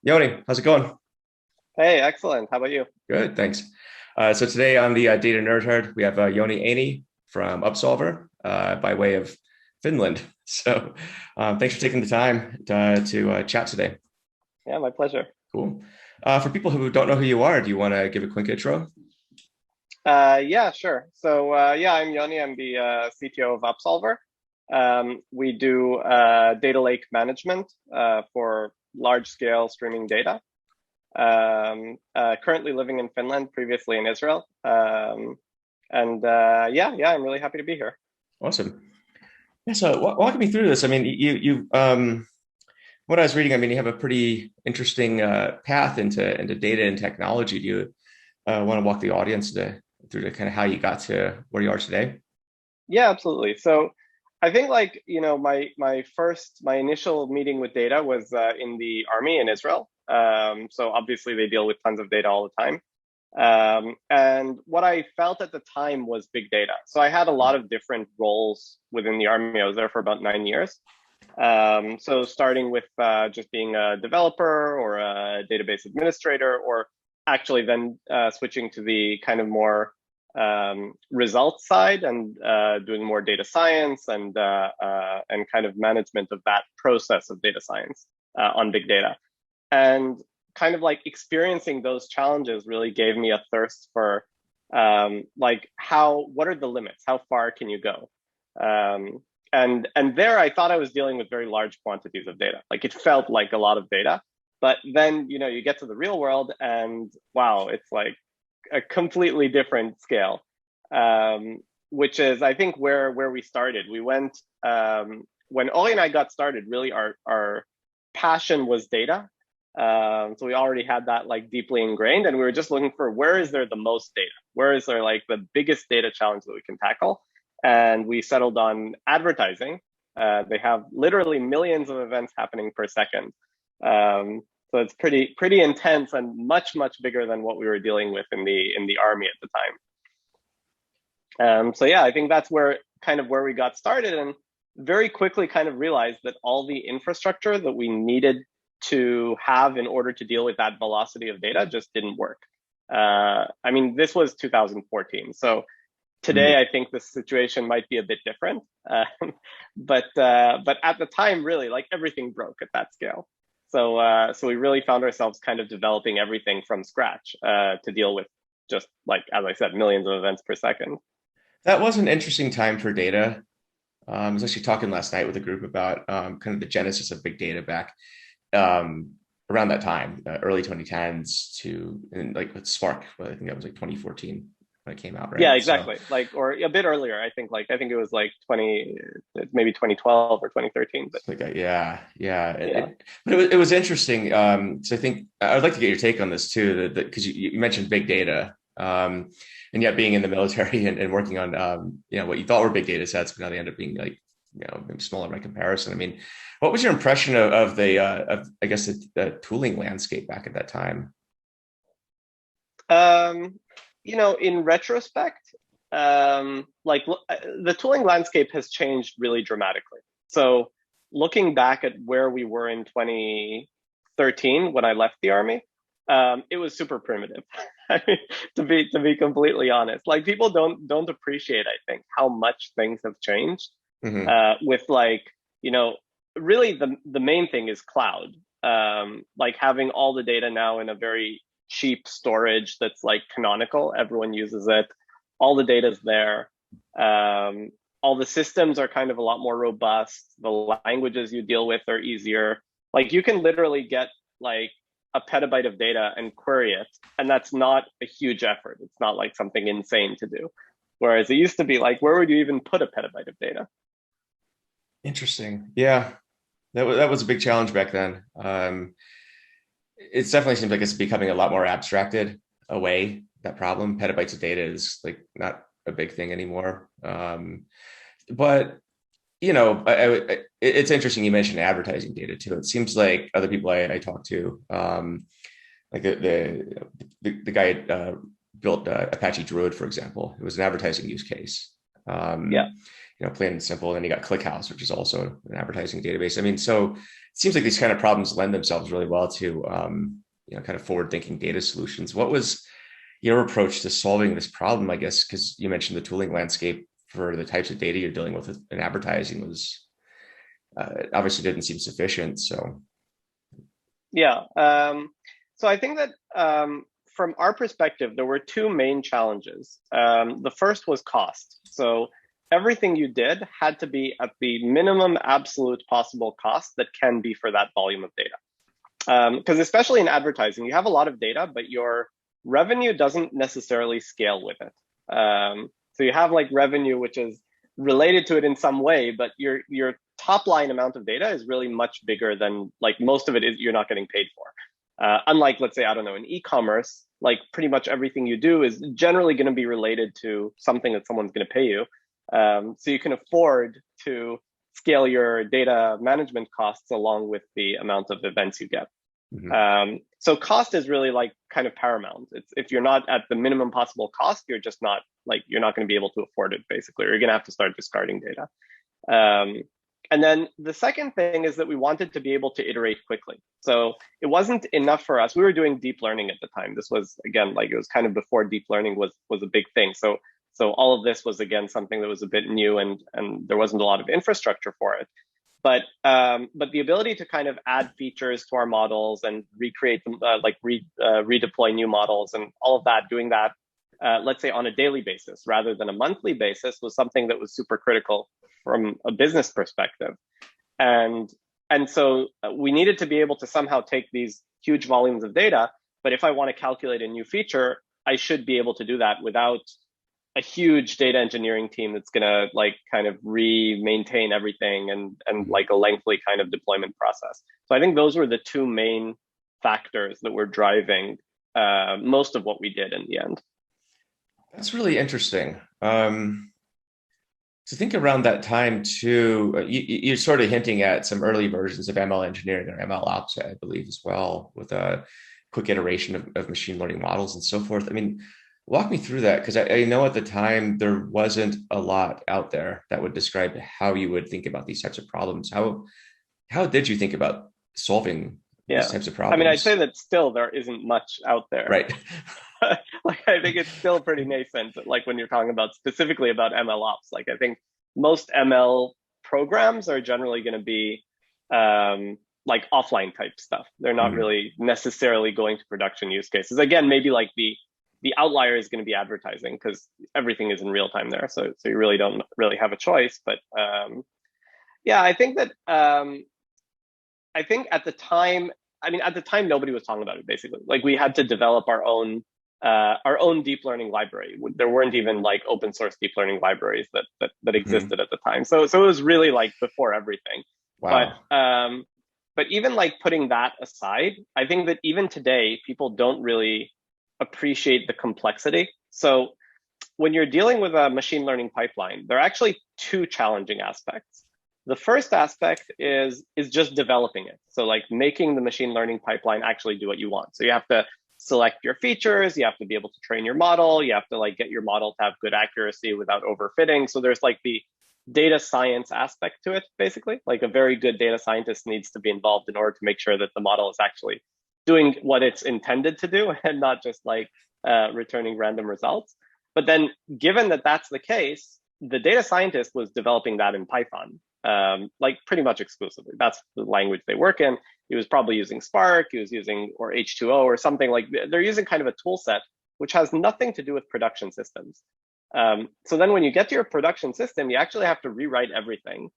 Yoni, how's it going? Hey, excellent. How about you? Good, thanks. So today on the Data Nerd Herd, we have Yoni Eini from Upsolver by way of Finland. So thanks for taking the time to chat today. Yeah, my pleasure. Cool. For people who don't know who you are, do you want to give a quick intro? Yeah, sure. Yeah, I'm Yoni. I'm the CTO of Upsolver. We do data lake management for large-scale streaming data. Currently living in Finland, previously in Israel. Yeah, I'm really happy to be here. Awesome. Yeah, so walk me through this. I mean, what I was reading, I mean, you have a pretty interesting path into data and technology. Do you want to walk the audience through to kind of how you got to where you are today? Yeah, absolutely. So I think my initial meeting with data was in the army in Israel. So obviously they deal with tons of data all the time. And what I felt at the time was big data. So I had a lot of different roles within the army. I was there for about 9 years. So starting with just being a developer or a database administrator, or actually then switching to the kind of more results side and doing more data science and kind of management of that process of data science on big data. And kind of like experiencing those challenges really gave me a thirst for what are the limits? How far can you go? And there I thought I was dealing with very large quantities of data. Like it felt like a lot of data, but then you get to the real world and wow, it's like a completely different scale. Which is I think where we started. We went when Oli and I got started, really our passion was data. So we already had that like deeply ingrained, and we were just looking for where is there the most data? Where is there like the biggest data challenge that we can tackle? And we settled on advertising. They have literally millions of events happening per second. So it's pretty intense and much bigger than what we were dealing with in the army at the time. So yeah, I think that's where we got started, and very quickly kind of realized that all the infrastructure that we needed to have in order to deal with that velocity of data just didn't work. I mean, this was 2014. So today, I think the situation might be a bit different. But at the time, really, like everything broke at that scale. So we really found ourselves kind of developing everything from scratch to deal with just like, as I said, millions of events per second. That was an interesting time for data. I was actually talking last night with a group about kind of the genesis of big data back around that time, early 2010s and like with Spark. Well, I think that was like 2014 when it came out, Yeah, right? So exactly. Like, or a bit earlier. I think it was like maybe 2012 or 2013. But like yeah, yeah. yeah, But it was interesting. So I think I would like to get your take on this too, because you mentioned big data. And yet being in the military and working on what you thought were big data sets, but now they end up being like maybe smaller by comparison. I mean, what was your impression of I guess the tooling landscape back at that time? um, in retrospect, the tooling landscape has changed really dramatically. So looking back at where we were in 2013 when I left the army, it was super primitive. I mean, to be completely honest, like people don't appreciate, I think, how much things have changed. Hmm. With like really the main thing is cloud. Like having all the data now in a very cheap storage that's like canonical. Everyone uses it. All the data is there. All the systems are kind of a lot more robust. The languages you deal with are easier. Like you can literally get like a petabyte of data and query it, and that's not a huge effort. It's not like something insane to do. Whereas it used to be like, where would you even put a petabyte of data? Interesting. Yeah, that was a big challenge back then. It definitely seems like it's becoming a lot more abstracted away. That problem, petabytes of data is like not a big thing anymore. But it's interesting you mentioned advertising data too. It seems like other people I talk to, like the guy built Apache Druid, for example. It was an advertising use case. Yeah. plain and simple. And then you got ClickHouse, which is also an advertising database. I mean, so it seems like these kind of problems lend themselves really well to, kind of forward-thinking data solutions. What was your approach to solving this problem? I guess because you mentioned the tooling landscape for the types of data you're dealing with in advertising was obviously didn't seem sufficient. So yeah, so I think that from our perspective, there were two main challenges. The first was cost. So everything you did had to be at the minimum absolute possible cost that can be for that volume of data. Because especially in advertising, you have a lot of data, but your revenue doesn't necessarily scale with it. So you have like revenue, which is related to it in some way, but your top line amount of data is really much bigger than, like, most of it is you're not getting paid for. Unlike, let's say, I don't know, in e-commerce, like pretty much everything you do is generally going to be related to something that someone's going to pay you. So you can afford to scale your data management costs along with the amount of events you get. Mm-hmm. So cost is really like kind of paramount. It's, if you're not at the minimum possible cost, you're just not, like, you're not going to be able to afford it, basically, or you're going to have to start discarding data. And then the second thing is that we wanted to be able to iterate quickly. So it wasn't enough for us. We were doing deep learning at the time. This was, again, like, it was kind of before deep learning was a big thing. So all of this was, again, something that was a bit new, and there wasn't a lot of infrastructure for it. But the ability to kind of add features to our models and recreate them, redeploy new models and all of that, doing that, let's say on a daily basis rather than a monthly basis, was something that was super critical from a business perspective. And so we needed to be able to somehow take these huge volumes of data. But if I want to calculate a new feature, I should be able to do that without a huge data engineering team that's going to, like, kind of maintain everything and like a lengthy kind of deployment process. So I think those were the two main factors that were driving most of what we did in the end. That's really interesting. So I think around that time too, you're sort of hinting at some early versions of ML engineering or ML ops, I believe, as well, with a quick iteration of machine learning models and so forth. I mean, walk me through that, because I know at the time there wasn't a lot out there that would describe how you would think about these types of problems. How did you think about solving these types of problems? I mean, I'd say that still there isn't much out there. Right. Like, I think it's still pretty nascent, like when you're talking about specifically about ML ops. Like, I think most ML programs are generally going to be like offline type stuff. They're not really necessarily going to production use cases. Again, maybe like the outlier is going to be advertising, because everything is in real time there. So you really don't really have a choice. But I think that I think at the time, nobody was talking about it, basically. Like, we had to develop our own deep learning library. There weren't even like open source deep learning libraries that existed at the time. So it was really like before everything. Wow. But even like putting that aside, I think that even today, people don't really appreciate the complexity. So when you're dealing with a machine learning pipeline, there are actually two challenging aspects. The first aspect is just developing it. So like making the machine learning pipeline actually do what you want. So you have to select your features, you have to be able to train your model, you have to like get your model to have good accuracy without overfitting. So there's like the data science aspect to it, basically. Like, a very good data scientist needs to be involved in order to make sure that the model is actually doing what it's intended to do and not just like returning random results. But then, given that that's the case, the data scientist was developing that in Python, like pretty much exclusively. That's the language they work in. He was probably using Spark, he was using, or H2O or something. Like, they're using kind of a tool set which has nothing to do with production systems. So then when you get to your production system, you actually have to rewrite everything.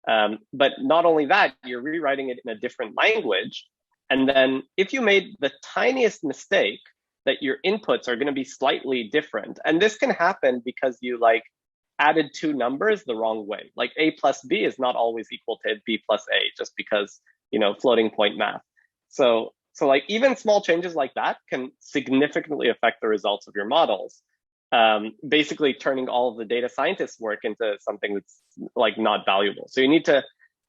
But not only that, you're rewriting it in a different language. And then if you made the tiniest mistake, that your inputs are going to be slightly different. And this can happen because you like added two numbers the wrong way. Like, A plus B is not always equal to B plus A, just because, floating point math. So like, even small changes like that can significantly affect the results of your models, basically turning all of the data scientists' work into something that's like not valuable. So you need to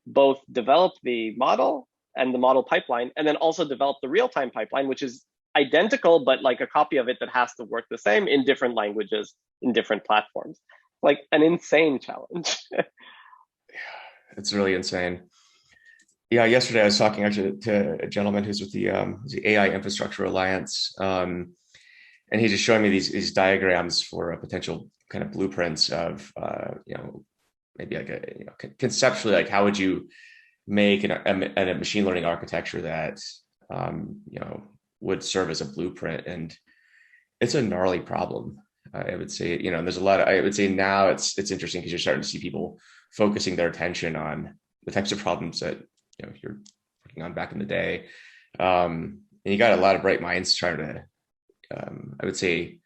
both develop the model and the model pipeline, and then also develop the real-time pipeline, which is identical, but like a copy of it that has to work the same in different languages, in different platforms. like an insane challenge. It's really insane. Yeah, yesterday I was talking actually to a gentleman who's with the AI Infrastructure Alliance, and he's just showing me these diagrams for a potential kind of blueprints of maybe like conceptually, like how would you make a machine learning architecture that would serve as a blueprint. And it's a gnarly problem. I would say, and there's a lot of, I would say now it's interesting because you're starting to see people focusing their attention on the types of problems that you're working on back in the day. And you got a lot of bright minds trying to, I would say,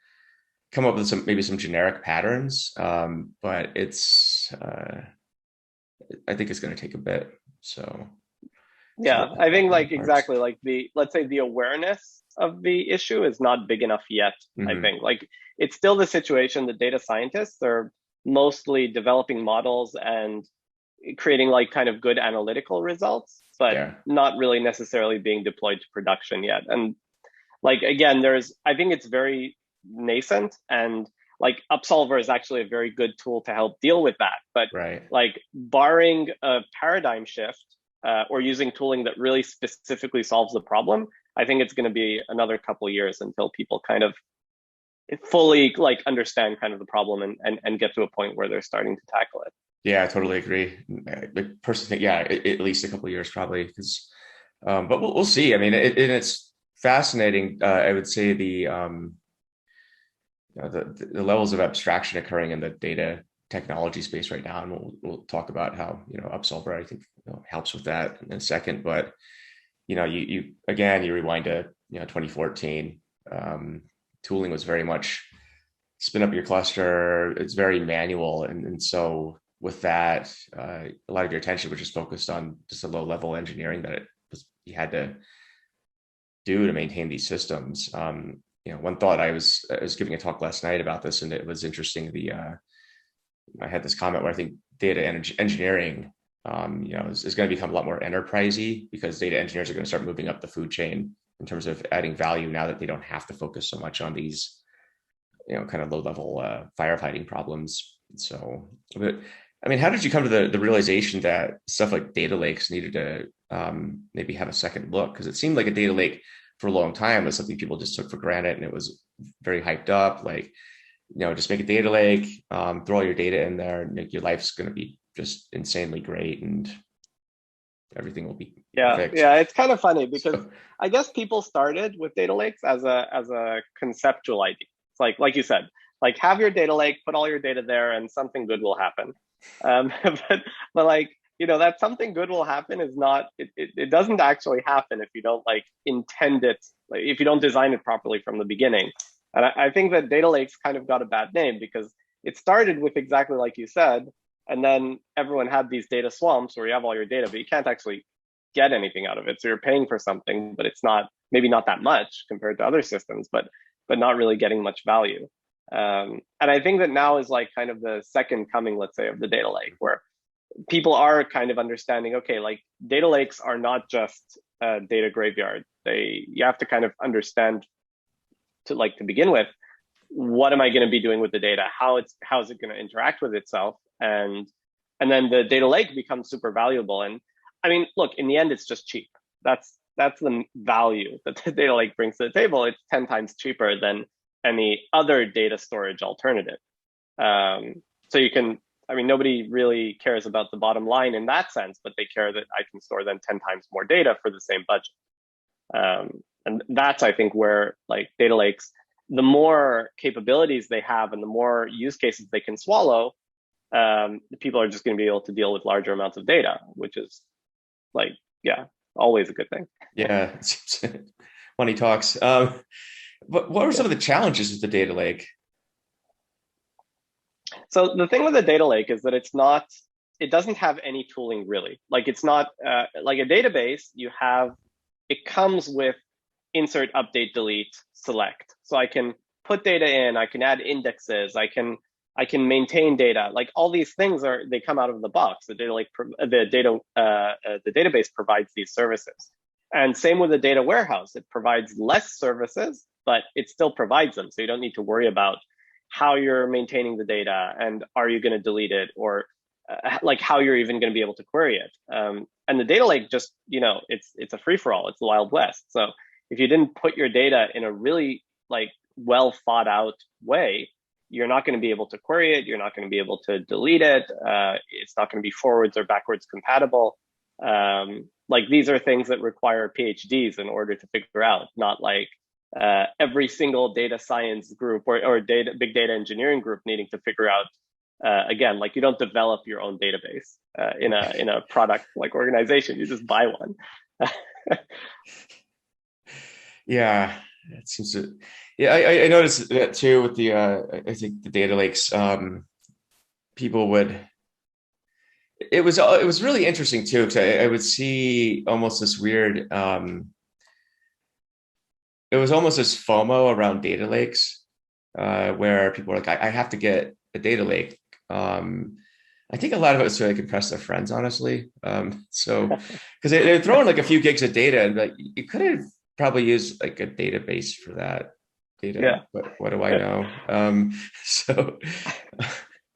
come up with maybe some generic patterns. But it's, I think it's going to take a bit. So yeah, I think like exactly like let's say the awareness of the issue is not big enough yet. I think like it's still the situation that data scientists are mostly developing models and creating like kind of good analytical results, but not really necessarily being deployed to production yet. And like, again, I think it's very nascent, and like Upsolver is actually a very good tool to help deal with that. But like barring a paradigm shift or using tooling that really specifically solves the problem, I think it's going to be another couple of years until people kind of fully like understand kind of the problem and get to a point where they're starting to tackle it. Yeah, I totally agree. The person think, at least a couple of years probably, because, but we'll see. I mean, it's fascinating. I would say the levels of abstraction occurring in the data technology space right now, and we'll talk about how Upsolver I think helps with that in a second. But you again, you rewind to 2014, tooling was very much spin up your cluster. It's very manual, and so with that, a lot of your attention was just focused on just a low level engineering that you had to do to maintain these systems. One thought, I was giving a talk last night about this, and it was interesting. I had this comment where I think data engineering, is going to become a lot more enterprisey, because data engineers are going to start moving up the food chain in terms of adding value now that they don't have to focus so much on these, kind of low level firefighting problems. So, but I mean, how did you come to the realization that stuff like data lakes needed to maybe have a second look? Because it seemed like a data lake for a long time was something people just took for granted, and it was very hyped up. Like, just make a data lake, throw all your data in there, and your life's going to be just insanely great, and everything will be fixed. Yeah. It's kind of funny because I guess people started with data lakes as a conceptual idea. It's like you said, like have your data lake, put all your data there, and something good will happen. But like, that something good will happen is not, it doesn't actually happen if you don't like intend it, like if you don't design it properly from the beginning. And I think that data lakes kind of got a bad name because it started with exactly like you said, and then everyone had these data swamps where you have all your data, but you can't actually get anything out of it. So you're paying for something, but it's maybe not that much compared to other systems, but not really getting much value. And I think that now is like kind of the second coming, let's say, of the data lake, where people are kind of understanding, okay, like data lakes are not just a data graveyard. You have to kind of understand to begin with, what am I going to be doing with the data? How is it going to interact with itself? And then the data lake becomes super valuable. And I mean, look, in the end, it's just cheap. That's the value that the data lake brings to the table. It's 10 times cheaper than any other data storage alternative. So you can, I mean, nobody really cares about the bottom line in that sense, but they care that I can store then 10 times more data for the same budget. And that's, I think, where like data lakes, the more capabilities they have and the more use cases they can swallow, people are just going to be able to deal with larger amounts of data, which is like, always a good thing. Yeah, money talks. What were some of the challenges with the data lake? So the thing with the data lake is that it doesn't have any tooling really. Like it's not like a database. It comes with insert, update, delete, select. So I can put data in, I can add indexes, I can maintain data. Like all these things they come out of the box. The data lake, the database provides these services. And same with the data warehouse. It provides less services, but it still provides them. So you don't need to worry about how you're maintaining the data, and are you going to delete it, or like how you're even going to be able to query it. And the data lake just, it's a free for all. It's the Wild West. So if you didn't put your data in a really like well thought out way, you're not going to be able to query it. You're not going to be able to delete it. It's not going to be forwards or backwards compatible. Like these are things that require PhDs in order to figure out, not like every single data science group or big data engineering group needing to figure out. Again, like you don't develop your own database in a product like organization. You just buy one. Yeah, it seems to. Yeah, I noticed that too with the. I think the data lakes. People would. It was really interesting too, because I would see almost this weird. It was almost this FOMO around data lakes, where people are like, I have to get a data lake. I think a lot of it was so they could impress their friends, honestly. So because they're throwing like a few gigs of data, and like you could have probably used like a database for that data. Yeah. But what do I know? So,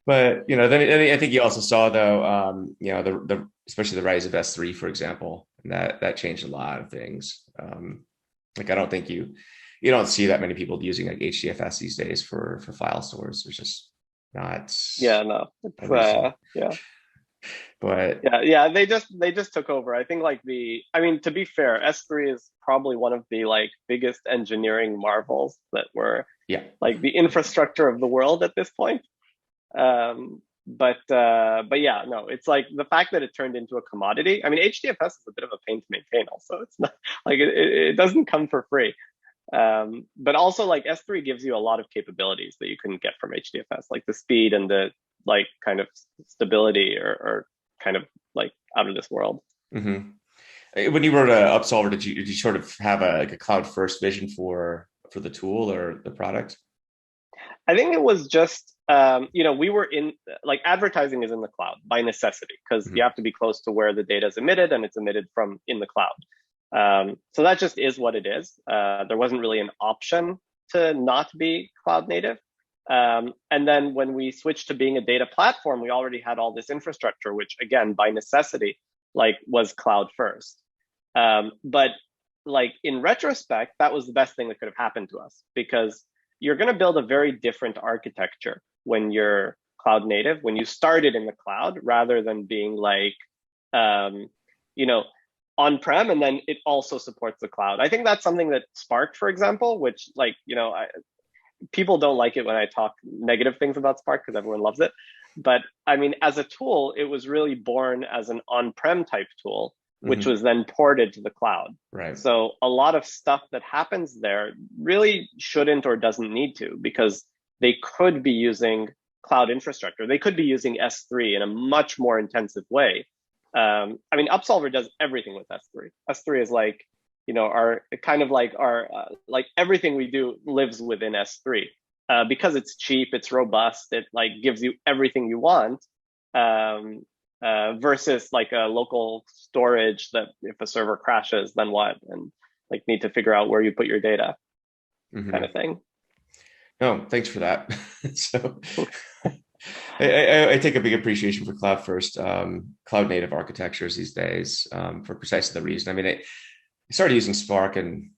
but then I think you also saw though, the especially the rise of S3, for example, and that changed a lot of things. Like I don't think you don't see that many people using like HDFS these days for file stores. There's just not. Yeah, no. Yeah. But yeah, they just took over. I think like to be fair, S3 is probably one of the like biggest engineering marvels that were like the infrastructure of the world at this point. But yeah, no, it's like the fact that it turned into a commodity. I mean, HDFS is a bit of a pain to maintain also. It's not like it doesn't come for free. But also like S3 gives you a lot of capabilities that you couldn't get from HDFS, like the speed and the like kind of stability are kind of like out of this world. Mm-hmm. When you wrote Upsolver, did you sort of have a cloud first vision for the tool or the product? I think it was just we were in like advertising is in the cloud by necessity, because you have to be close to where the data is emitted, and it's emitted from in the cloud. So that just is what it is. There wasn't really an option to not be cloud native. And then when we switched to being a data platform, we already had all this infrastructure, which again, by necessity, like was cloud first. But like in retrospect, that was the best thing that could have happened to us, because you're going to build a very different architecture when you're cloud native, when you started in the cloud, rather than being like, on-prem, and then it also supports the cloud. I think that's something that Spark, for example, which like, people don't like it when I talk negative things about Spark because everyone loves it. But I mean, as a tool, it was really born as an on-prem type tool, which was then ported to the cloud. Right. So a lot of stuff that happens there really shouldn't or doesn't need to, because they could be using cloud infrastructure. They could be using S3 in a much more intensive way. I mean, Upsolver does everything with S3. S3 is like, our kind of like our like everything we do lives within S3 because it's cheap, it's robust, it like gives you everything you want. Versus like a local storage that if a server crashes, then what? And like need to figure out where you put your data, kind of thing. No, thanks for that. So I take a big appreciation for cloud first, cloud native architectures these days for precisely the reason. I mean, I started using Spark, and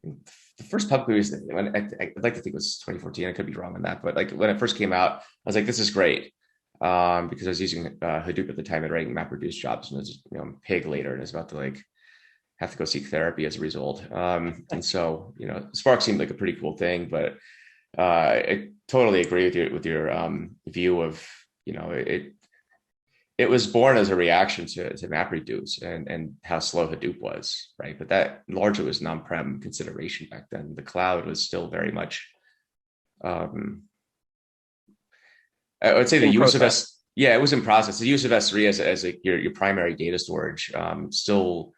the first publicly used it, I'd like to think it was 2014. I could be wrong on that, but like when it first came out, I was like, this is great. Because I was using Hadoop at the time and writing MapReduce jobs, and it was pig later, and I was about to like have to go seek therapy as a result. And so Spark seemed like a pretty cool thing, but I totally agree with your view of it was born as a reaction to MapReduce and how slow Hadoop was, right? But that largely was an on-prem consideration back then. The cloud was still very much. I would say the use of it was in process. The use of S3 as like your primary data storage still,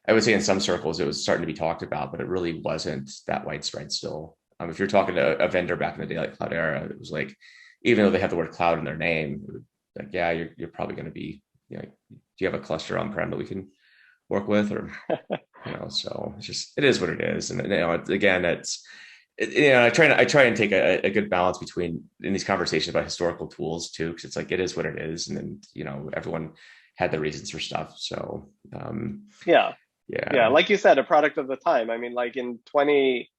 I would say in some circles it was starting to be talked about, but it really wasn't that widespread still. If you're talking to a vendor back in the daylight cloud era, it was like, even though they have the word cloud in their name, like, yeah, you're probably going to be, do you have a cluster on-prem that we can work with, or so it's just, it is what it is. And again, I try and take a good balance between in these conversations about historical tools too, because it's like it is what it is, and then everyone had the reasons for stuff. So Yeah. Yeah, yeah, like you said, a product of the time. I mean, like in 20,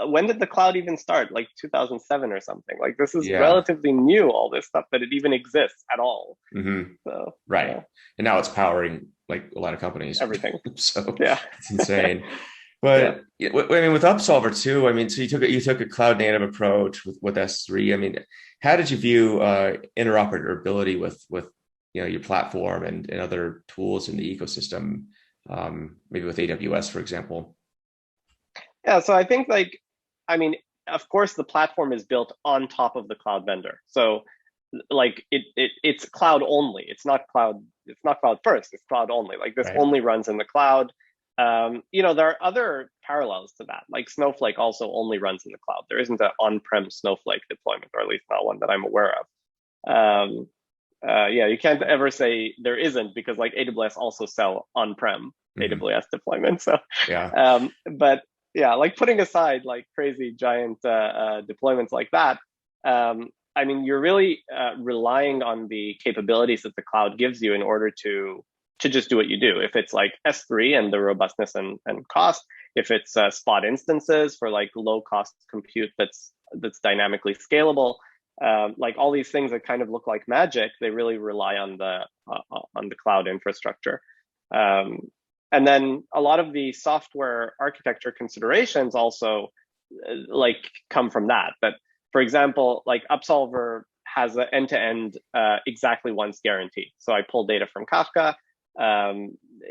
when did the cloud even start? Like 2007 or something. Like this is yeah, relatively new, all this stuff, that it even exists at all. hmm So, right. yeah, And now it's powering like a lot of companies, everything. so Yeah. it's insane. Yeah. But I mean, with Upsolver too. I mean, so you took a cloud native approach with S3. I mean, how did you view interoperability with your platform and other tools in the ecosystem? Maybe with AWS, for example. Yeah. So I think like, I mean, of course, the platform is built on top of the cloud vendor. So like it's cloud only. It's not cloud first. It's cloud only. Like this Right. only runs in the cloud. There are other parallels to that. Like Snowflake also only runs in the cloud. There isn't an on-prem Snowflake deployment, or at least not one that I'm aware of. Um, yeah, you can't ever say there isn't, because like AWS also sell on-prem Hmm. AWS deployment. So, Yeah. but yeah, like putting aside like crazy giant deployments like that, I mean, you're really relying on the capabilities that the cloud gives you in order to just do what you do. If it's like S3 and the robustness and cost, if it's spot instances for like low cost compute that's dynamically scalable, like all these things that kind of look like magic, they really rely on the cloud infrastructure. Um, and then a lot of the software architecture considerations also like come from that. But for example, like Upsolver has an end-to-end exactly once guarantee. So I pull data from Kafka.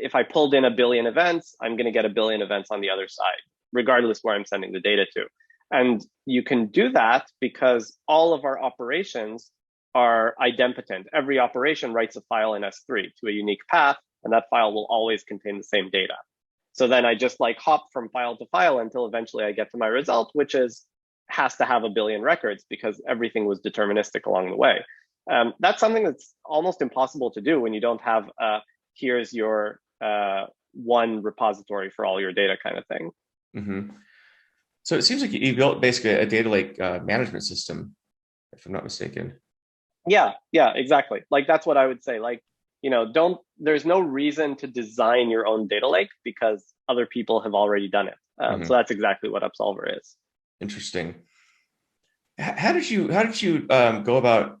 If I pulled in a billion events, I'm going to get a billion events on the other side, regardless where I'm sending the data to. And you can do that because all of our operations are idempotent. Every operation writes a file in S3 to a unique path, and that file will always contain the same data. So then I just like hop from file to file until eventually I get to my result, which has to have a billion records because everything was deterministic along the way. That's something that's almost impossible to do when you don't have here's your one repository for all your data kind of thing. Hmm. So it seems like you built basically a data lake management system, if I'm not mistaken. Yeah, exactly. Like that's what I would say. Like, don't there's no reason to design your own data lake because other people have already done it. So Hmm. that's exactly what Upsolver is. Interesting. How did you go about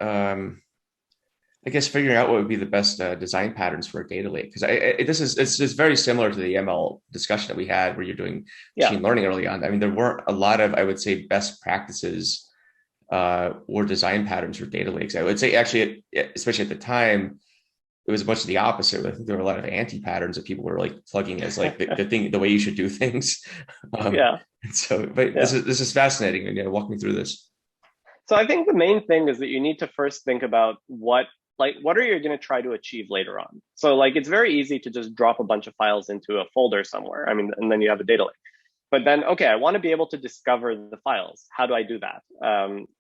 um, I guess figuring out what would be the best design patterns for a data lake? Because it's just very similar to the ML discussion that we had where you're doing Yeah. machine learning early on. I mean, there weren't a lot of, I would say, best practices or design patterns for data lakes. I would say actually, especially at the time, it was much the opposite. I think there were a lot of anti patterns that people were like plugging as like the thing, the way you should do things. Um, Yeah. so, but Yeah. this is fascinating. And walk me through this. So I think the main thing is that you need to first think about what are you going to try to achieve later on. So like it's very easy to just drop a bunch of files into a folder somewhere. I mean, and then you have a data lake. But then, okay, I want to be able to discover the files. How do I do that?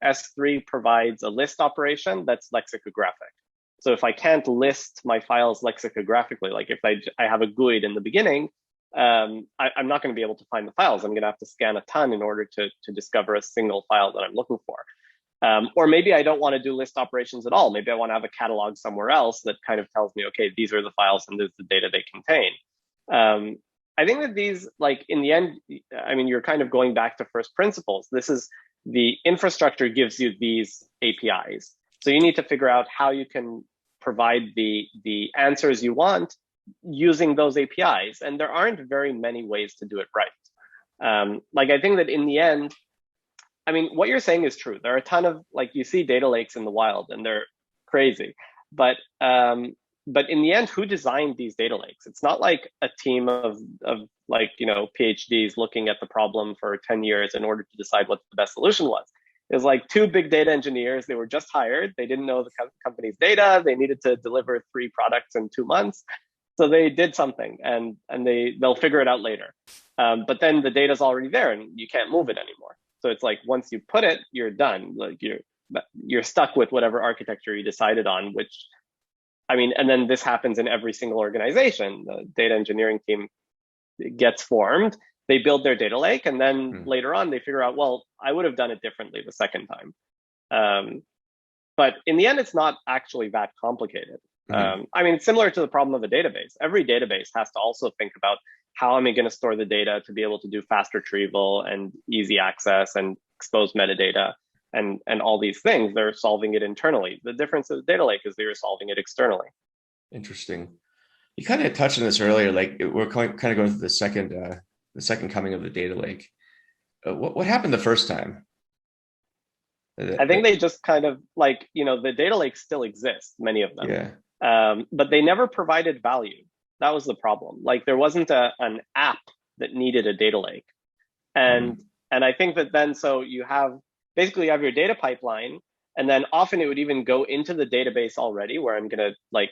S3 provides a list operation that's lexicographic. So if I can't list my files lexicographically, like if I have a GUID in the beginning, I'm not going to be able to find the files. I'm going to have to scan a ton in order to discover a single file that I'm looking for. Or maybe I don't want to do list operations at all. Maybe I want to have a catalog somewhere else that kind of tells me, okay, these are the files and this is the data they contain. I think that these, like in the end, I mean, you're kind of going back to first principles. This is the infrastructure gives you these APIs. So you need to figure out how you can provide the answers you want using those APIs. And there aren't very many ways to do it right. Like I think that in the end, I mean, what you're saying is true. There are a ton of like you see data lakes in the wild and they're crazy. But in the end, who designed these data lakes? It's not like a team of like, PhDs looking at the problem for 10 years in order to decide what the best solution was. It was like two big data engineers. They were just hired. They didn't know the company's data. They needed to deliver 3 products in 2 months. So they did something and they'll figure it out later. But then the data's already there and you can't move it anymore. So it's like once you put it, you're done. Like you're stuck with whatever architecture you decided on, which I mean, and then this happens in every single organization. The data engineering team gets formed they build their data lake, and then Hmm. later on they figure out, well, I would have done it differently the second time. But in the end, it's not actually that complicated. Hmm. I mean, it's similar to the problem of a database. Every database has to also think about how am I going to store the data to be able to do fast retrieval and easy access and expose metadata and all these things. They're solving it internally. The difference with the data lake is they're solving it externally. Interesting. You kind of touched on this earlier. Like we're kind of going through the second coming of the data lake. What happened the first time? I think they just kind of like, the data lakes still exist, many of them, Yeah. but they never provided value. That was the problem. Like there wasn't an app that needed a data lake. And Mm. and I think that then, so you have basically you have your data pipeline, and then often it would even go into the database already, where I'm going to like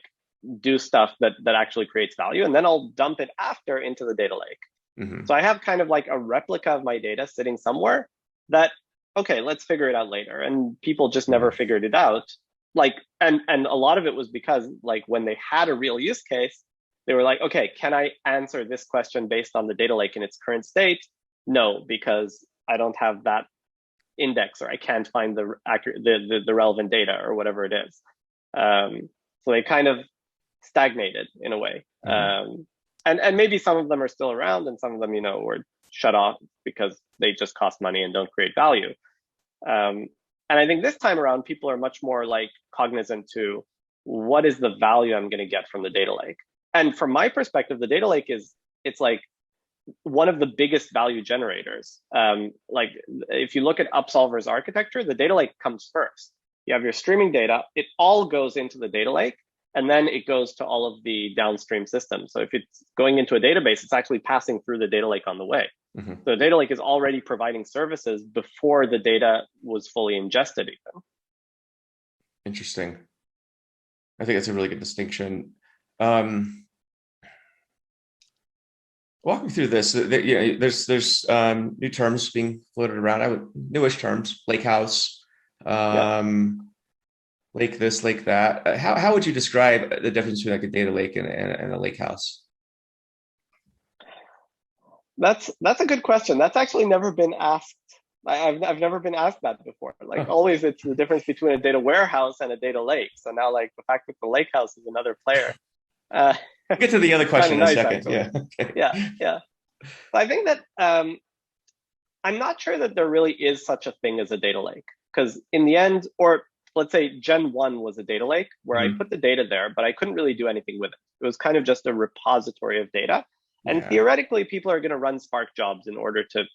do stuff that actually creates value, and then I'll dump it after into the data lake. Hmm. So I have kind of like a replica of my data sitting somewhere that, okay, let's figure it out later. And people just never Hmm. figured it out. Like, and a lot of it was because like when they had a real use case, they were like, okay, can I answer this question based on the data lake in its current state? No, because I don't have that index, or I can't find the accurate the relevant data, or whatever it is. So they kind of stagnated in a way. Hmm. And maybe some of them are still around, and some of them, were shut off because they just cost money and don't create value. Um, and I think this time around, people are much more like cognizant to what is the value I'm going to get from the data lake. And from my perspective, the data lake it's like one of the biggest value generators. Like if you look at Upsolver's architecture, the data lake comes first. You have your streaming data, it all goes into the data lake, and then it goes to all of the downstream systems. So if it's going into a database, it's actually passing through the data lake on the way. Hmm. So the data lake is already providing services before the data was fully ingested even. Interesting. I think that's a really good distinction. Um, Walk me through this. There's new terms being floated around. Newish terms, lake house, Yeah, lake this, lake that. How would you describe the difference between like a data lake and a lake house? that's a good question. That's actually never been asked. I've never been asked that before. Like Huh. always, it's the difference between a data warehouse and a data lake. So now, like the fact that the lake house is another player, uh, We'll get to the other it's kind question of in a nice second. actually. Yeah. Okay. Yeah, yeah. But I think that I'm not sure that there really is such a thing as a data lake, because in the end, or let's say Gen 1 was a data lake where I Mhm. put the data there, but I couldn't really do anything with it. It was kind of just a repository of data. And Yeah. theoretically, people are going to run Spark jobs in order to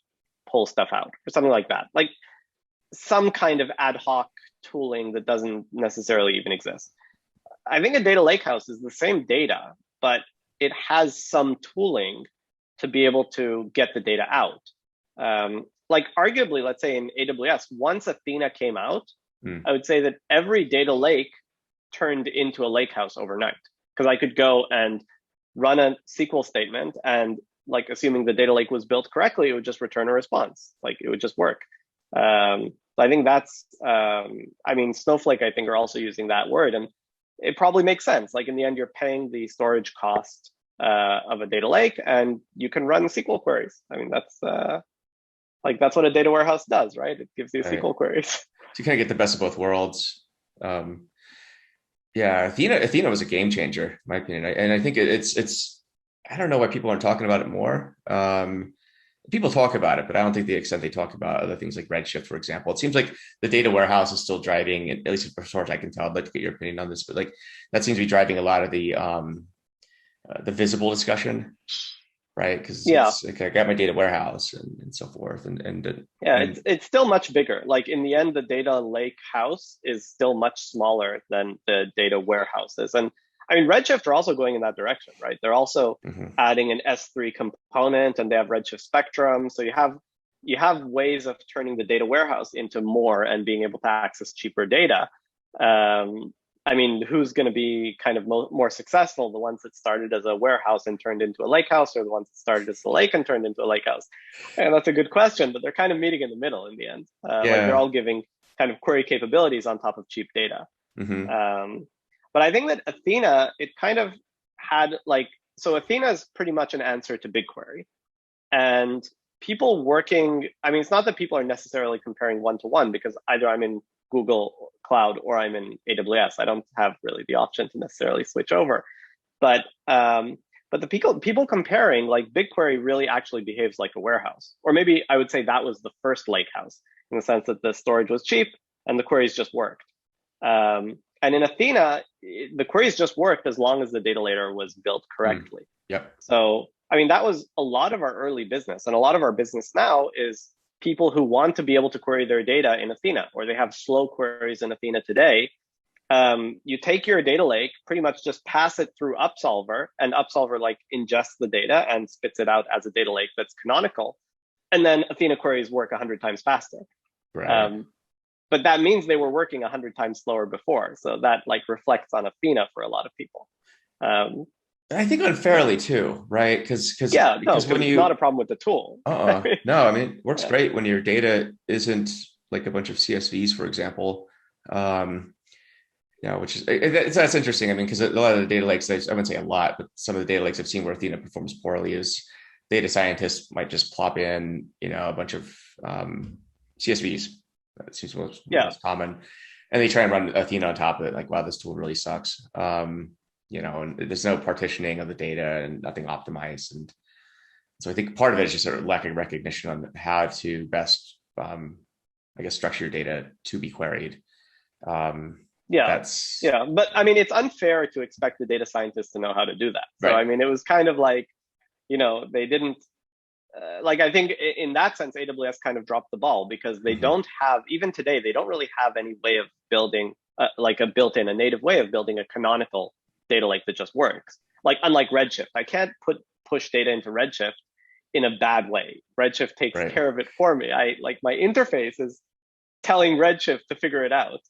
pull stuff out or something like that. Like some kind of ad hoc tooling that doesn't necessarily even exist. I think a data lakehouse is the same data, but it has some tooling to be able to get the data out. Like arguably, let's say in AWS, once Athena came out, Mm. I would say that every data lake turned into a lakehouse overnight, because I could go and run a SQL statement, and like assuming the data lake was built correctly, it would just return a response. Like it would just work. So I think that's, I mean, Snowflake, I think, are also using that word, and it probably makes sense. Like in the end, you're paying the storage cost of a data lake, and you can run SQL queries. I mean, that's what a data warehouse does, right? It gives you Right. SQL queries. So you kind of get the best of both worlds. Um, yeah, Athena was a game changer, in my opinion, and I think it's. I don't know why people aren't talking about it more. People talk about it, but I don't think the extent they talk about other things like Redshift, for example. It seems like the data warehouse is still driving, at least as far as I can tell. I'd like to get your opinion on this, but like that seems to be driving a lot of the visible discussion, right? Because Yeah, it's okay, I got my data warehouse and so forth, yeah, and it's still much bigger. Like in the end, the data lake house is still much smaller than the data warehouses. And I mean, Redshift are also going in that direction, right? They're also mhm. adding an S3 component, and they have Redshift Spectrum. So you have ways of turning the data warehouse into more and being able to access cheaper data. Um, I mean, who's going to be kind of more successful? The ones that started as a warehouse and turned into a lake house, or the ones that started as a lake and turned into a lake house? And that's a good question, but they're kind of meeting in the middle in the end. Like they're Yeah. all giving kind of query capabilities on top of cheap data. Hmm. Um, but I think that Athena, it kind of had like, so Athena is pretty much an answer to BigQuery. And people working, I mean, it's not that people are necessarily comparing one-to-one, because either I'm in Google Cloud or I'm in AWS. I don't have really the option to necessarily switch over. But the people comparing, like BigQuery really actually behaves like a warehouse. Or maybe I would say that was the first lake house, in the sense that the storage was cheap and the queries just worked. And in Athena, the queries just worked as long as the data layer was built correctly. Yep. So, I mean, that was a lot of our early business. And a lot of our business now is people who want to be able to query their data in Athena, or they have slow queries in Athena today. You take your data lake, pretty much just pass it through Upsolver, and Upsolver like ingests the data and spits it out as a data lake that's canonical. And then Athena queries work 100 times faster. Right. But that means they were working 100 times slower before. So that like reflects on Athena for a lot of people. I think unfairly too, right? Because when it's you not a problem with the tool. No, I mean, it works great when your data isn't like a bunch of CSVs, for example. Which is that's interesting. I mean, because a lot of the data lakes, I wouldn't say a lot, but some of the data lakes I've seen where Athena performs poorly is data scientists might just plop in, a bunch of CSVs. That seems most common, and they try and run Athena on top of it. Like, wow, this tool really sucks. And there's no partitioning of the data and nothing optimized. And so I think part of it is just sort of lacking recognition on how to best, structure your data to be queried. But I mean, it's unfair to expect the data scientists to know how to do that. So, right. I mean, it was kind of like, they didn't, I think in that sense, AWS kind of dropped the ball, because they don't have, even today, they don't really have any way of building, a native way of building a canonical data lake that just works. Like, unlike Redshift, I can't push data into Redshift in a bad way. Redshift takes care of it for me. My interface is telling Redshift to figure it out.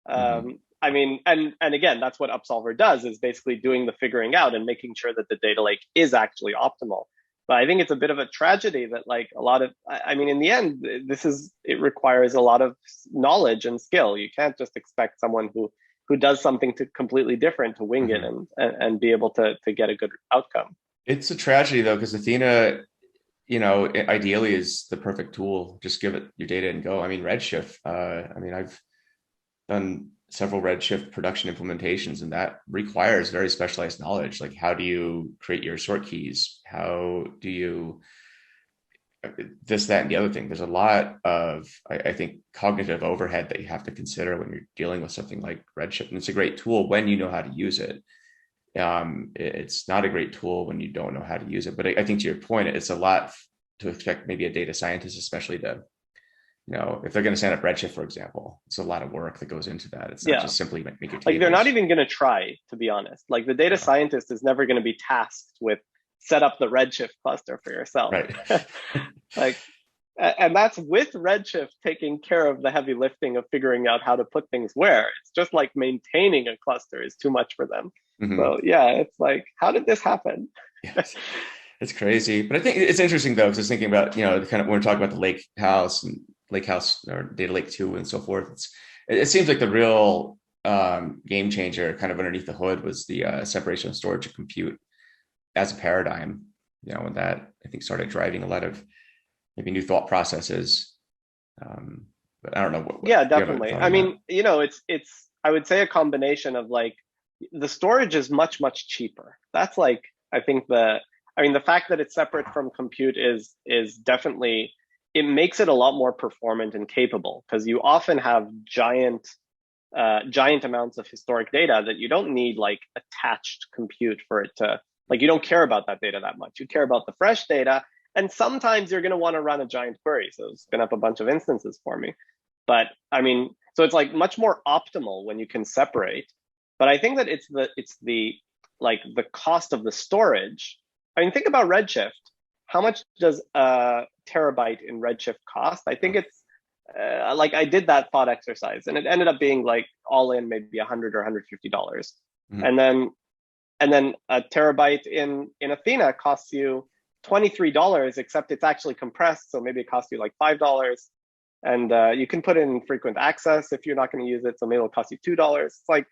I mean, and again, that's what Upsolver does, is basically doing the figuring out and making sure that the data lake is actually optimal. But I think it's a bit of a tragedy that in the end, it requires a lot of knowledge and skill. You can't just expect someone who does something completely different to wing it and be able to get a good outcome. It's a tragedy though, because Athena, ideally is the perfect tool. Just give it your data and go. I mean, Redshift, I've done several Redshift production implementations, and that requires very specialized knowledge. Like, how do you create your sort keys? How do you this, that, and the other thing? There's a lot of, I think, cognitive overhead that you have to consider when you're dealing with something like Redshift. And it's a great tool when you know how to use it. It's not a great tool when you don't know how to use it. But I think to your point, it's a lot to expect maybe a data scientist, especially to, if they're going to stand up Redshift, for example, it's a lot of work that goes into that. It's not just simply make your tables. Like, they're not even going to try, to be honest. Like, the data scientist is never going to be tasked with set up the Redshift cluster for yourself. Right. And that's with Redshift taking care of the heavy lifting of figuring out how to put things where. It's just like maintaining a cluster is too much for them. So it's like, how did this happen? Yes. It's crazy. But I think it's interesting though, because I was thinking about, kind of when we're talking about the lake house or data lake 2 and so forth, it seems like the real game changer kind of underneath the hood was the separation of storage and compute as a paradigm, and that I think started driving a lot of maybe new thought processes. But I don't know. Yeah, definitely. I mean, it's I would say a combination of like, the storage is much, much cheaper. That's like, I think the fact that it's separate from compute is definitely, it makes it a lot more performant and capable, because you often have giant amounts of historic data that you don't need like attached compute for it to, like, you don't care about that data that much. You care about the fresh data. And sometimes you're going to want to run a giant query. So spin up a bunch of instances for me. But so it's like much more optimal when you can separate. But I think that it's the cost of the storage. I mean, think about Redshift. How much does a terabyte in Redshift cost? I think it's I did that thought exercise, and it ended up being like all in maybe $100 or $150. And then a terabyte in Athena costs you $23, except it's actually compressed, so maybe it costs you like $5. And you can put in frequent access if you're not going to use it, so maybe it'll cost you $2. It's like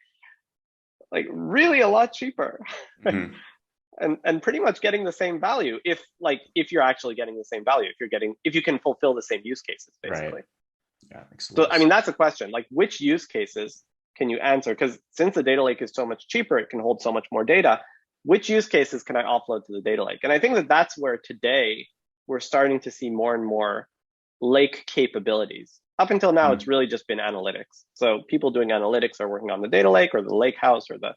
really a lot cheaper. and pretty much getting the same value if you're actually getting the same value, if you can fulfill the same use cases, basically. Right. Yeah, makes So sense. I mean, that's a question, like which use cases can you answer? Because since the data lake is so much cheaper, it can hold so much more data. Which use cases can I offload to the data lake? And I think that that's where today we're starting to see more and more lake capabilities. Up until now, it's really just been analytics. So people doing analytics are working on the data lake or the lake house or the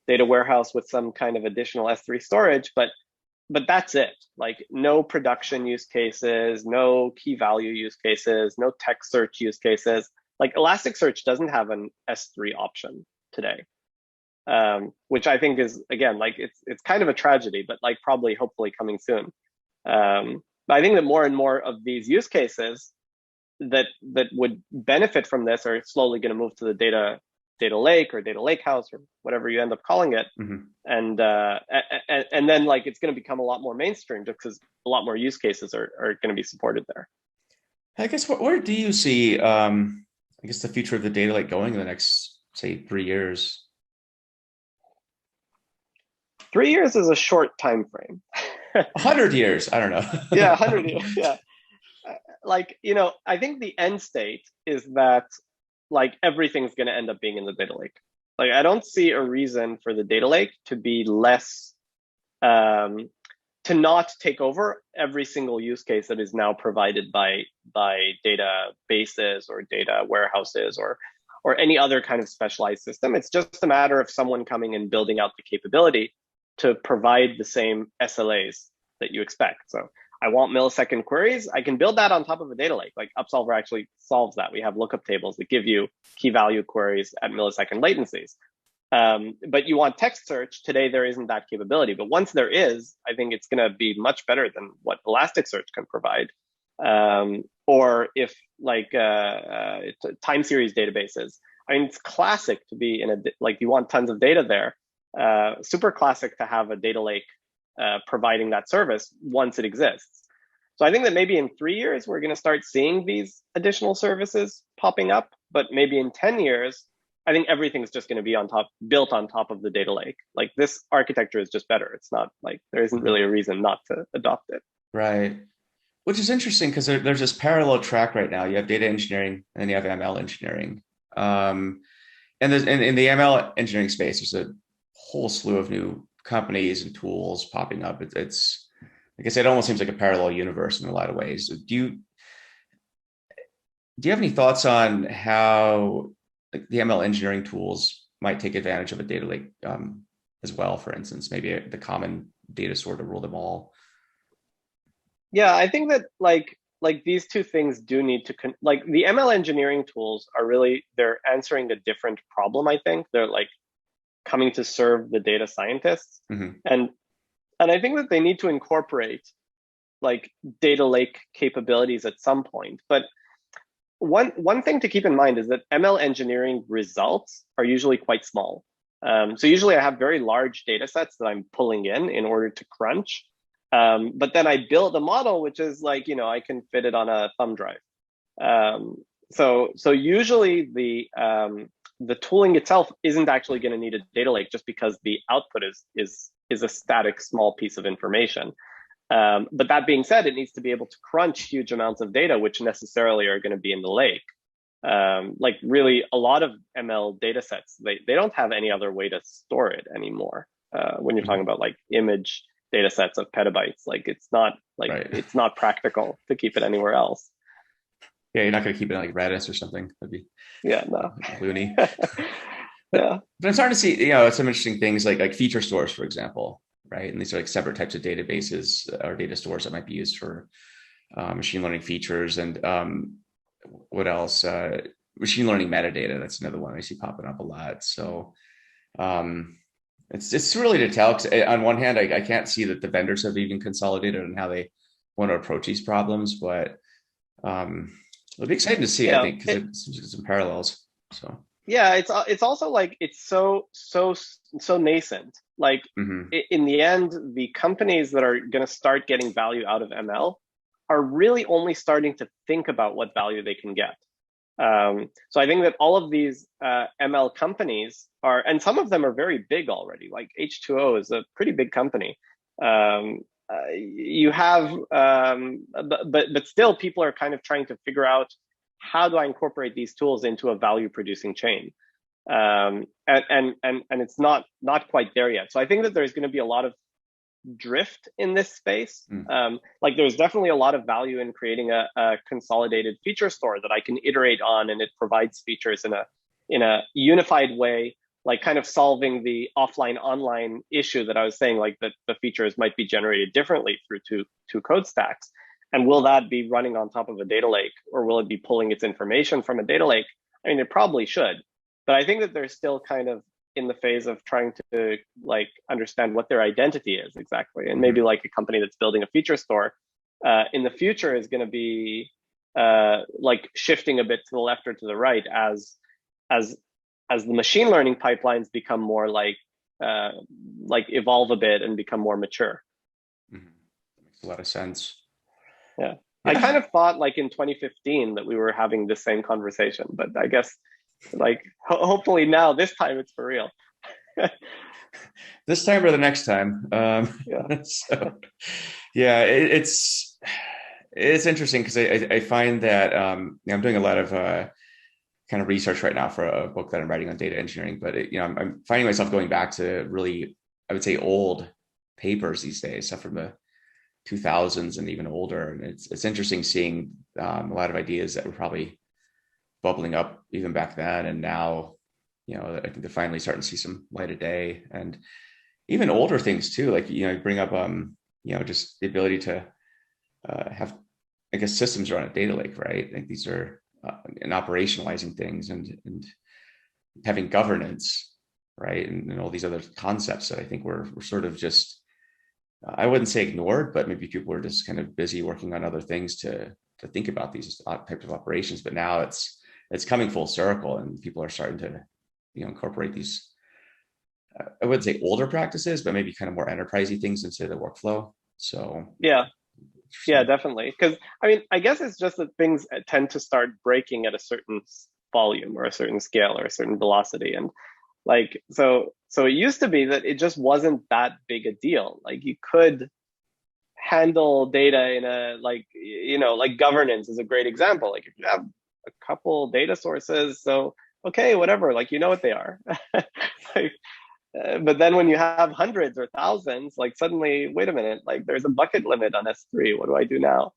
data warehouse with some kind of additional S3 storage, but that's it. Like no production use cases, no key value use cases, no text search use cases. Like Elasticsearch doesn't have an S3 option today, which I think is, again, like it's kind of a tragedy, but like probably hopefully coming soon. But I think that more and more of these use cases that would benefit from this are slowly going to move to the data lake or data lake house or whatever you end up calling it. And then like it's going to become a lot more mainstream just because a lot more use cases are going to be supported there. I guess where do you see I guess the future of the data lake going in the next, say, 3 years? 3 years is a short time frame. 100 years, I don't know. Yeah, 100 years. Yeah. Like, I think the end state is that like everything's going to end up being in the data lake. Like, I don't see a reason for the data lake to be less, to not take over every single use case that is now provided by databases or data warehouses or any other kind of specialized system. It's just a matter of someone coming and building out the capability to provide the same SLAs that you expect. So I want millisecond queries. I can build that on top of a data lake. Like Upsolver actually solves that. We have lookup tables that give you key value queries at millisecond latencies. But you want text search. Today, there isn't that capability. But once there is, I think it's going to be much better than what Elasticsearch can provide. Or if like time series databases. I mean, it's classic to be in like you want tons of data there. Super classic to have a data lake providing that service once it exists. So I think that maybe in 3 years, we're going to start seeing these additional services popping up. But maybe in 10 years, I think everything's just going to be built on top of the data lake. Like this architecture is just better. It's not like there isn't really a reason not to adopt it. Right. Which is interesting because there's this parallel track right now. You have data engineering and then you have ML engineering. And in the ML engineering space, there's a whole slew of new companies and tools popping up. It's like I said, it almost seems like a parallel universe in a lot of ways. Do you have any thoughts on how the ML engineering tools might take advantage of a data lake as well? For instance, maybe the common data store to rule them all. Yeah, I think that like these two things do need to like the ML engineering tools are really, they're answering a different problem. I think they're like coming to serve the data scientists, and I think that they need to incorporate like data lake capabilities at some point. But one thing to keep in mind is that ML engineering results are usually quite small. So usually I have very large data sets that I'm pulling in order to crunch. But then I build a model, which is like, I can fit it on a thumb drive. So usually the tooling itself isn't actually going to need a data lake just because the output is a static small piece of information. But that being said, it needs to be able to crunch huge amounts of data, which necessarily are going to be in the lake. Like really a lot of ML data sets, they don't have any other way to store it anymore. When you're talking about like image data sets of petabytes, like it's not like it's not practical to keep it anywhere else. Yeah, you're not going to keep it on like Redis or something. That'd be loony. Yeah. But I'm starting to see, some interesting things like feature stores, for example, right? And these are like separate types of databases or data stores that might be used for machine learning features. And what else? Machine learning metadata. That's another one I see popping up a lot. So it's really to tell. 'Cause on one hand, I can't see that the vendors have even consolidated on how they want to approach these problems, but it'll be exciting to see. I think because it's some parallels. So yeah, it's also like it's so nascent. Like in the end, the companies that are going to start getting value out of ML are really only starting to think about what value they can get. So I think that all of these ML companies are, and some of them are very big already. Like H2O is a pretty big company. You have, but still, people are kind of trying to figure out, how do I incorporate these tools into a value producing chain? And it's not quite there yet. So I think that there's going to be a lot of drift in this space. Like there's definitely a lot of value in creating a consolidated feature store that I can iterate on, and it provides features in a unified way, like kind of solving the offline online issue that I was saying, like that the features might be generated differently through two code stacks. And will that be running on top of a data lake, or will it be pulling its information from a data lake? I mean, it probably should, but I think that they're still kind of in the phase of trying to like understand what their identity is exactly. And maybe like a company that's building a feature store in the future is going to be like shifting a bit to the left or to the right as the machine learning pipelines become more like evolve a bit and become more mature. That makes a lot of sense. Yeah. I kind of thought like in 2015 that we were having the same conversation, but I guess like hopefully now this time it's for real. This time or the next time. Yeah. So yeah, it's interesting because I find that I'm doing a lot of kind of research right now for a book that I'm writing on data engineering, but I'm finding myself going back to really, I would say, old papers these days, stuff from the 2000s and even older. And it's interesting seeing a lot of ideas that were probably bubbling up even back then, and now I think they're finally starting to see some light of day. And even older things too, like you bring up just the ability to have, I guess, systems run a data lake, right? Like these are and operationalizing things and having governance, right? And all these other concepts that I think we're sort of just, I wouldn't say ignored, but maybe people are just kind of busy working on other things to think about these types of operations. But now it's coming full circle, and people are starting to incorporate these, I wouldn't say older practices, but maybe kind of more enterprisey things into the workflow. So yeah, definitely. Because I mean, I guess it's just that things tend to start breaking at a certain volume or a certain scale or a certain velocity. And like, so it used to be that it just wasn't that big a deal. Like you could handle data in a, like governance is a great example. Like if you have a couple data sources, so okay, whatever, like what they are. Like, but then when you have hundreds or thousands, like suddenly, wait a minute, like there's a bucket limit on S3. What do I do now?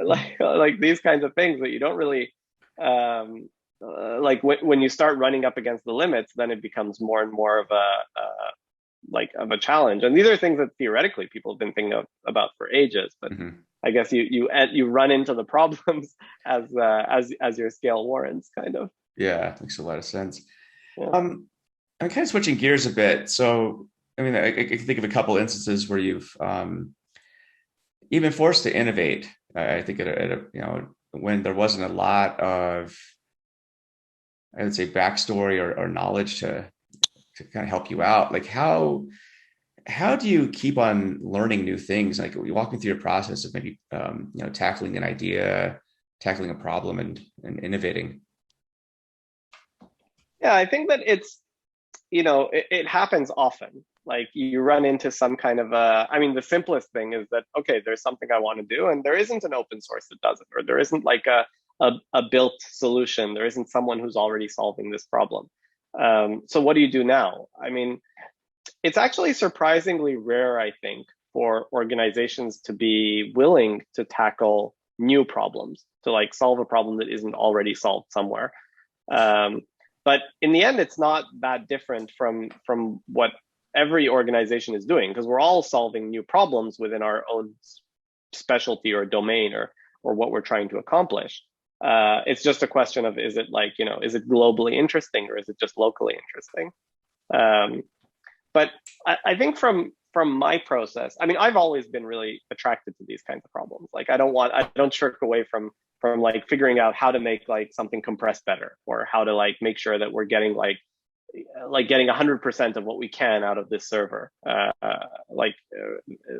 Like these kinds of things that you don't really like when you start running up against the limits, then it becomes more and more of a challenge. And these are things that theoretically people have been thinking about for ages, but I guess you run into the problems as your scale warrants, kind of. Yeah, it makes a lot of sense. Yeah. I'm kind of switching gears a bit. So, I mean, I can think of a couple instances where you've you've been forced to innovate. I think when there wasn't a lot of, I would say, backstory or knowledge to kind of help you out. Like how do you keep on learning new things? Like you walk me through your process of maybe tackling an idea, tackling a problem, and innovating. Yeah, I think that it's it happens often. Like you run into some kind of I mean, the simplest thing is that, okay, there's something I want to do and there isn't an open source that does it, or there isn't like a built solution. There isn't someone who's already solving this problem. So what do you do now? I mean, it's actually surprisingly rare, I think, for organizations to be willing to tackle new problems, to like solve a problem that isn't already solved somewhere. But in the end, it's not that different from what every organization is doing, because we're all solving new problems within our own specialty or domain or what we're trying to accomplish. It's just a question of, is it like, is it globally interesting or is it just locally interesting? But I think from my process, I mean, I've always been really attracted to these kinds of problems. Like I don't shirk away from like figuring out how to make like something compress better, or how to like make sure that we're getting getting 100% of what we can out of this server.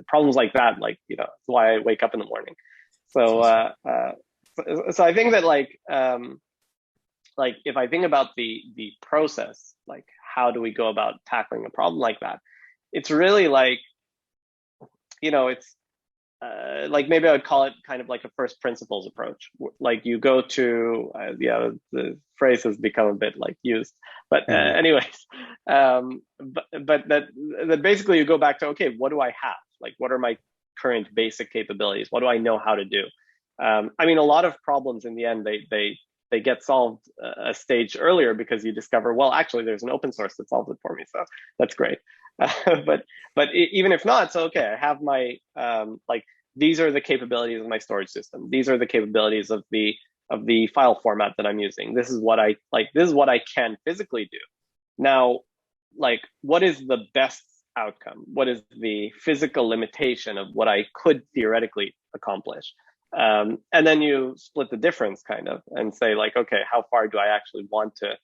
Problems like that, that's why I wake up in the morning. So I think that like if I think about the process, like how do we go about tackling a problem like that? It's really like, it's like maybe I would call it kind of like a first principles approach. Like you go to, the phrase has become a bit like used, but anyways, but that basically you go back to, okay, what do I have? Like, what are my current basic capabilities? What do I know how to do? I mean, a lot of problems in the end, they get solved a stage earlier because you discover, well, actually, there's an open source that solves it for me, so that's great. But even if not, so okay, I have my like these are the capabilities of my storage system. These are the capabilities of the file format that I'm using. This is what I like. This is what I can physically do. Now, like, what is the best outcome? What is the physical limitation of what I could theoretically accomplish? And then you split the difference kind of and say like, okay, how far do I actually want to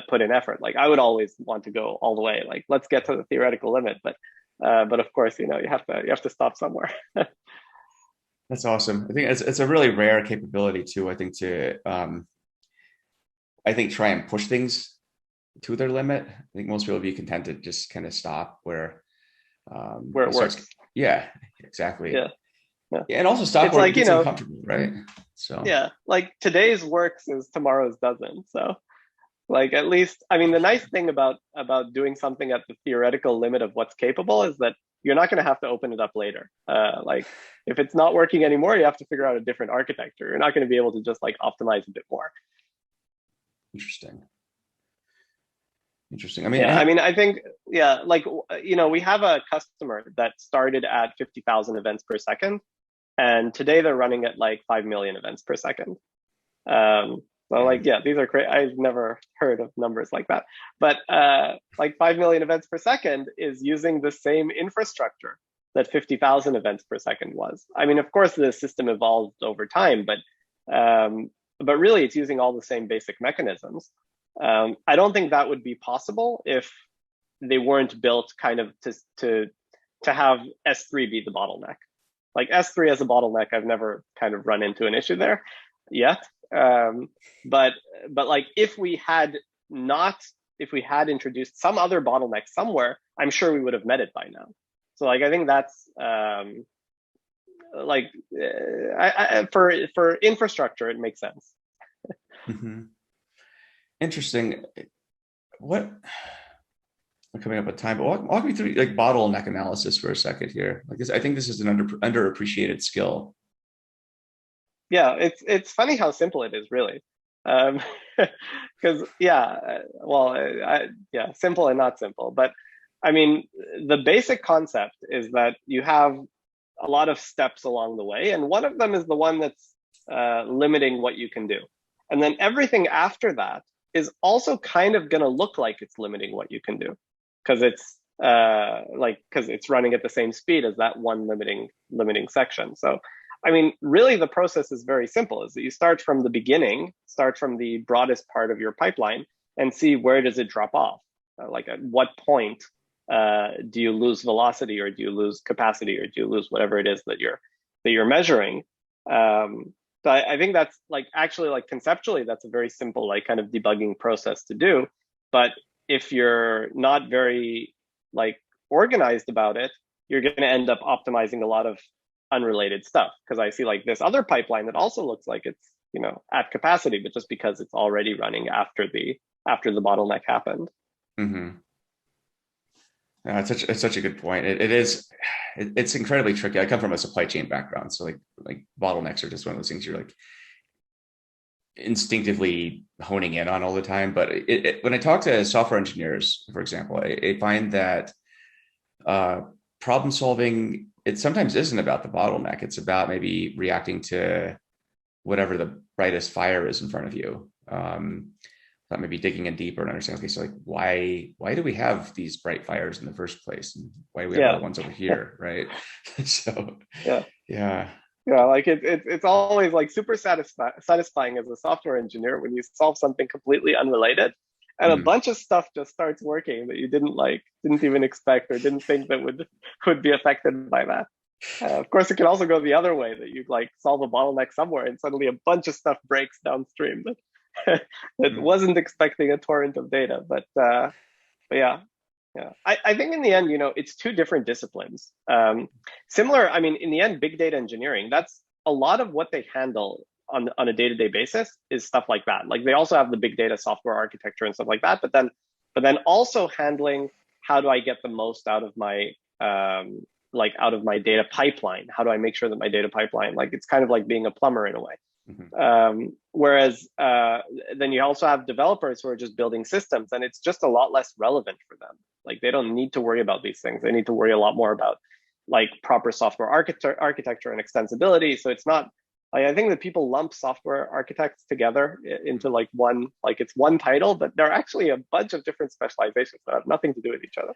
put in effort? Like I would always want to go all the way, like let's get to the theoretical limit, but of course, you have to stop somewhere. That's awesome. I think it's a really rare capability too. I think try and push things to their limit. I think most people would be content to just kind of stop where it works. Yeah, exactly. Yeah. Yeah, and also stop it's where like, it gets uncomfortable, right? So yeah, like today's works is tomorrow's doesn't. So like at least, I mean, the nice thing about doing something at the theoretical limit of what's capable is that you're not going to have to open it up later. Like if it's not working anymore, you have to figure out a different architecture. You're not going to be able to just like optimize a bit more. Interesting. I mean, I think, like, we have a customer that started at 50,000 events per second. And today they're running at like 5 million events per second. So like, yeah, these are great. I've never heard of numbers like that. But like 5 million events per second is using the same infrastructure that 50,000 events per second was. I mean, of course, the system evolved over time, but really it's using all the same basic mechanisms. I don't think that would be possible if they weren't built kind of to have S3 be the bottleneck. Like S3 as a bottleneck, I've never kind of run into an issue there yet. But like if we had introduced some other bottleneck somewhere, I'm sure we would have met it by now. So like I think that's for infrastructure, it makes sense. Mm-hmm. Interesting. We're coming up with time, but walk me through like bottleneck analysis for a second here. Like this, I think this is an underappreciated skill. Yeah, it's funny how simple it is, really. Because simple and not simple. But I mean, the basic concept is that you have a lot of steps along the way, and one of them is the one that's limiting what you can do. And then everything after that is also kind of going to look like it's limiting what you can do, because it's running at the same speed as that one limiting section. So, I mean, really the process is very simple, is that you start from the beginning, start from the broadest part of your pipeline and see where does it drop off? Like at what point do you lose velocity, or do you lose capacity, or do you lose whatever it is that you're measuring? So I think that's like actually like conceptually, that's a very simple like kind of debugging process to do. But if you're not very like organized about it, you're going to end up optimizing a lot of unrelated stuff. Because I see like this other pipeline that also looks like it's at capacity, but just because it's already running after the bottleneck happened. Mm-hmm. It's such a good point. It's incredibly tricky. I come from a supply chain background, so like bottlenecks are just one of those things you're like instinctively honing in on all the time. But when I talk to software engineers, for example, I find that problem solving, it sometimes isn't about the bottleneck. It's about maybe reacting to whatever the brightest fire is in front of you. That maybe digging in deeper and understanding, okay, so like why do we have these bright fires in the first place, and why do we have other ones over here, right? So yeah, like it's always like super satisfying as a software engineer when you solve something completely unrelated and a bunch of stuff just starts working that you didn't even expect or didn't think that would be affected by that. Of course, it can also go the other way, that you like solve a bottleneck somewhere and suddenly a bunch of stuff breaks downstream that wasn't expecting a torrent of data. But yeah. Yeah, I think in the end, it's two different disciplines. Similar, I mean, in the end, big data engineering, that's a lot of what they handle on a day-to-day basis is stuff like that. Like they also have the big data software architecture and stuff like that, but then also handling how do I get the most out of my out of my data pipeline? How do I make sure that my data pipeline, like it's kind of like being a plumber in a way. Whereas then you also have developers who are just building systems, and it's just a lot less relevant for them. Like they don't need to worry about these things. They need to worry a lot more about like proper software architecture and extensibility. So it's not like, I think that people lump software architects together into like one, like it's one title, but there are actually a bunch of different specializations that have nothing to do with each other.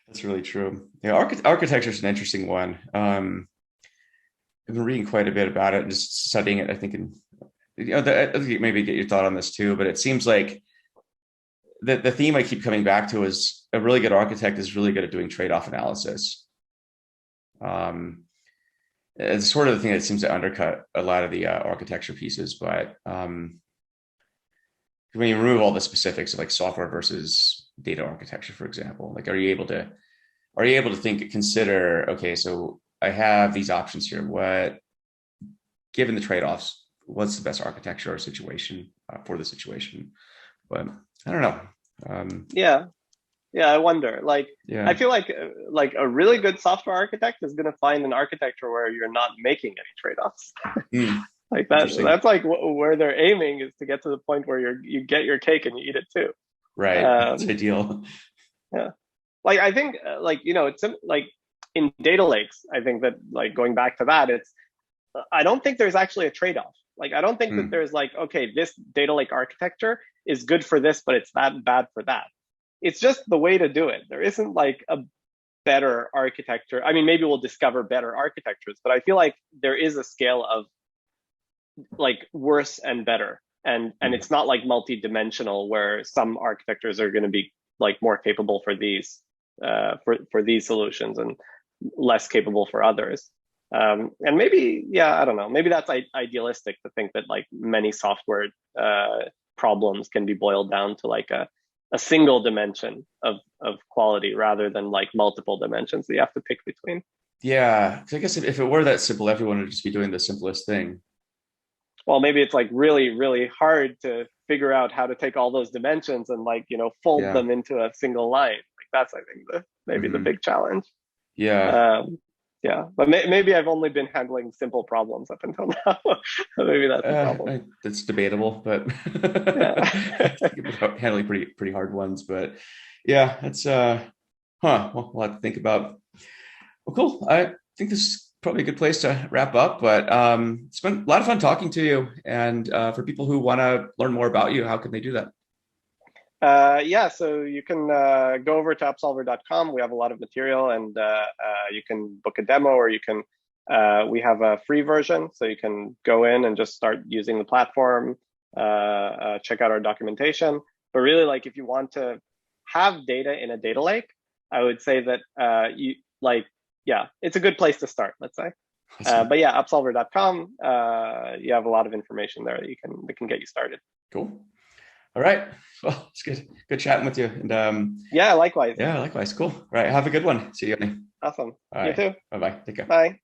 That's really true. Yeah, architecture is an interesting one. I've been reading quite a bit about it and just studying it. I think, I think maybe get your thought on this too. But it seems like the theme I keep coming back to is a really good architect is really good at doing trade-off analysis. It's sort of the thing that seems to undercut a lot of the architecture pieces. But when you remove all the specifics of like software versus data architecture, for example, like are you able to consider, okay, so I have these options here. Given the trade-offs, what's the best architecture or situation for the situation? But I don't know. Yeah, I wonder. Like, yeah. I feel like a really good software architect is going to find an architecture where you're not making any trade-offs. Like that's like where they're aiming, is to get to the point where you get your cake and you eat it too. Right, that's ideal. Yeah, like I think it's like in data lakes, I think that like going back to that, I don't think there's actually a trade-off. Like I don't think that there's like, okay, this data lake architecture is good for this, but it's that bad for that. It's just the way to do it. There isn't like a better architecture. I mean, maybe we'll discover better architectures, but I feel like there is a scale of like worse and better. And it's not like multi-dimensional where some architectures are going to be like more capable for these solutions and less capable for others. And maybe, I don't know, maybe that's idealistic to think that like many software problems can be boiled down to like a single dimension of quality rather than like multiple dimensions that you have to pick between. Yeah, I guess if it were that simple, everyone would just be doing the simplest thing. Well, maybe it's like really, really hard to figure out how to take all those dimensions and like, fold them into a single line. Like that's, I think, maybe the big challenge. Yeah. But maybe I've only been handling simple problems up until now. Maybe that's the problem. That's debatable, but handling pretty hard ones. But yeah, that's well, we'll have to think about. Well, cool. I think this is probably a good place to wrap up. But it's been a lot of fun talking to you. And for people who want to learn more about you, how can they do that? So you can go over to upsolver.com. We have a lot of material, and you can book a demo, or you can, we have a free version, so you can go in and just start using the platform, check out our documentation. But really, like if you want to have data in a data lake, I would say that it's a good place to start, let's say. But yeah, upsolver.com, you have a lot of information there that can get you started. Cool. All right. Well, it's good chatting with you. And likewise. Yeah, likewise. Cool. All right. Have a good one. See you, Yoni. Awesome. All right. You too. Bye-bye. Take care. Bye.